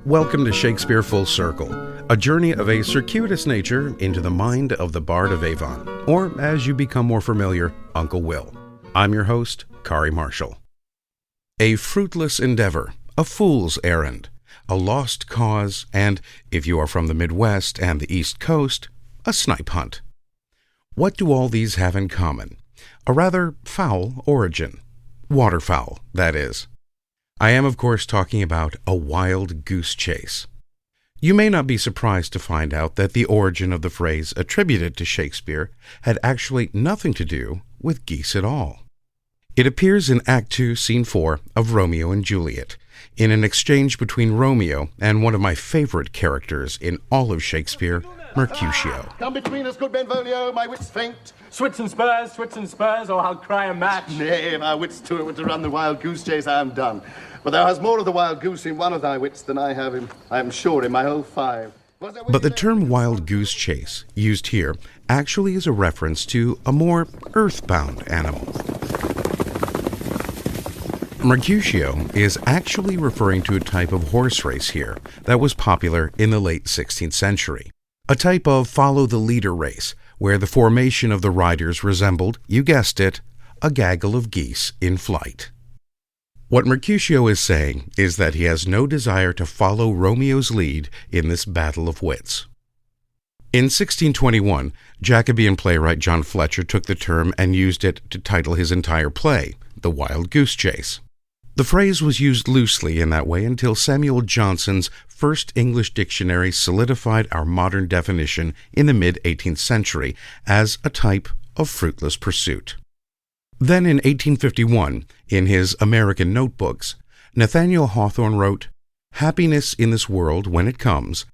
Welcome to Shakespeare Full Circle, a journey of a circuitous nature into the mind of the Bard of Avon, or as you become more familiar, Uncle Will. I'm your host, Qarie Marshall. A fruitless endeavor, a fool's errand, a lost cause, and, if you are from the Midwest and the East Coast, a snipe hunt. What do all these have in common? A rather foul origin. Waterfoul, that is. I am, of course, talking about a wild goose chase. You may not be surprised to find out that the origin of the phrase attributed to Shakespeare had actually nothing to do with geese at all. It appears in Act 2, Scene 4 of Romeo and Juliet, in an exchange between Romeo and one of my favorite characters in all of Shakespeare, Mercutio. Come between us, good Benvolio, my wits faint. Swits and spurs, or I'll cry a match. Nay, if our wits to it were to run the wild goose chase, I am done. But thou hast more of the wild goose in one of thy wits than I have I am sure, in my whole five. But the term wild goose chase, used here, actually is a reference to a more earthbound animal. Mercutio is actually referring to a type of horse race here that was popular in the late 16th century. A type of follow-the-leader race, where the formation of the riders resembled, you guessed it, a gaggle of geese in flight. What Mercutio is saying is that he has no desire to follow Romeo's lead in this battle of wits. In 1621, Jacobean playwright John Fletcher took the term and used it to title his entire play, The Wild Goose Chase. The phrase was used loosely in that way until Samuel Johnson's first English dictionary solidified our modern definition in the mid-18th century as a type of fruitless pursuit. Then in 1851, in his American Notebooks, Nathaniel Hawthorne wrote, "Happiness in this world, when it comes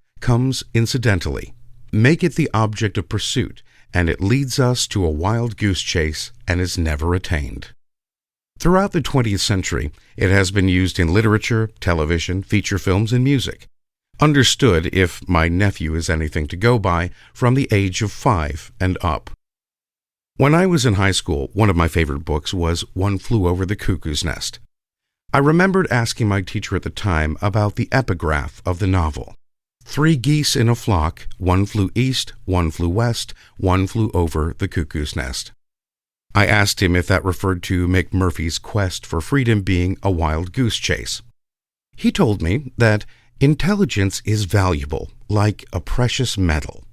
incidentally. Make it the object of pursuit, and it leads us to a wild goose chase and is never attained." Throughout the 20th century, it has been used in literature, television, feature films, and music. Understood, if my nephew is anything to go by, from the age of 5 and up. When I was in high school, one of my favorite books was One Flew Over the Cuckoo's Nest. I remembered asking my teacher at the time about the epigraph of the novel. 3 geese in a flock, one flew east, one flew west, one flew over the cuckoo's nest. I asked him if that referred to McMurphy's quest for freedom being a wild goose chase. He told me that intelligence is valuable, like a precious metal,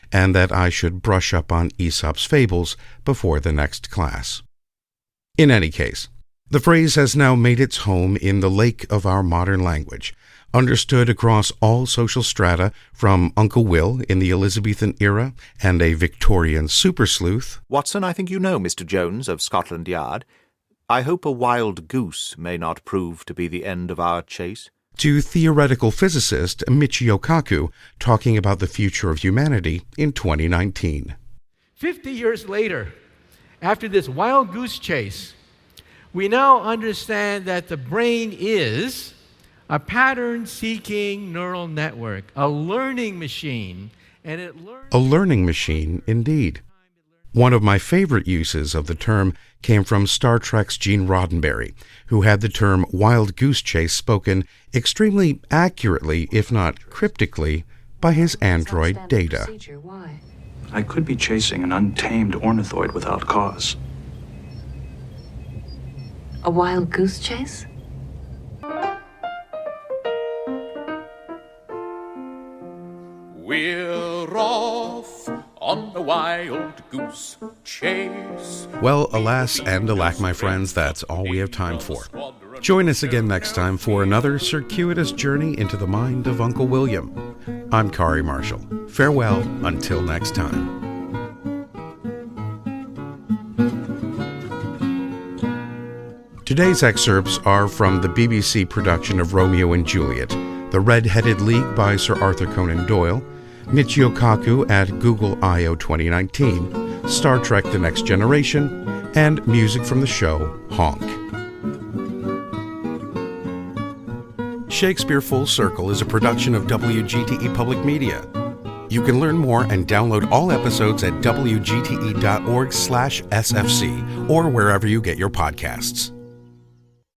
and that I should brush up on Aesop's fables before the next class. In any case, the phrase has now made its home in the lake of our modern language, understood across all social strata, from Uncle Will in the Elizabethan era and a Victorian super sleuth. Watson, I think you know Mr. Jones of Scotland Yard. I hope a wild goose may not prove to be the end of our chase. To theoretical physicist Michio Kaku talking about the future of humanity in 2019. 50 years later, after this wild goose chase, we now understand that the brain is a pattern-seeking neural network, a learning machine, and it learns... A learning machine, indeed. One of my favorite uses of the term came from Star Trek's Gene Roddenberry, who had the term wild goose chase spoken extremely accurately, if not cryptically, by his android Data. I could be chasing an untamed ornithoid without cause. A wild goose chase? We're off on a wild goose chase. Well, alas and alack, my friends, that's all we have time for. Join us again next time for another circuitous journey into the mind of Uncle William. I'm Qarie Marshall. Farewell until next time. Today's excerpts are from the BBC production of Romeo and Juliet, The Red-Headed League by Sir Arthur Conan Doyle, Michio Kaku at Google I/O 2019, Star Trek The Next Generation, and music from the show Honk. Shakespeare Full Circle is a production of WGTE Public Media. You can learn more and download all episodes at wgte.org/sfc or wherever you get your podcasts.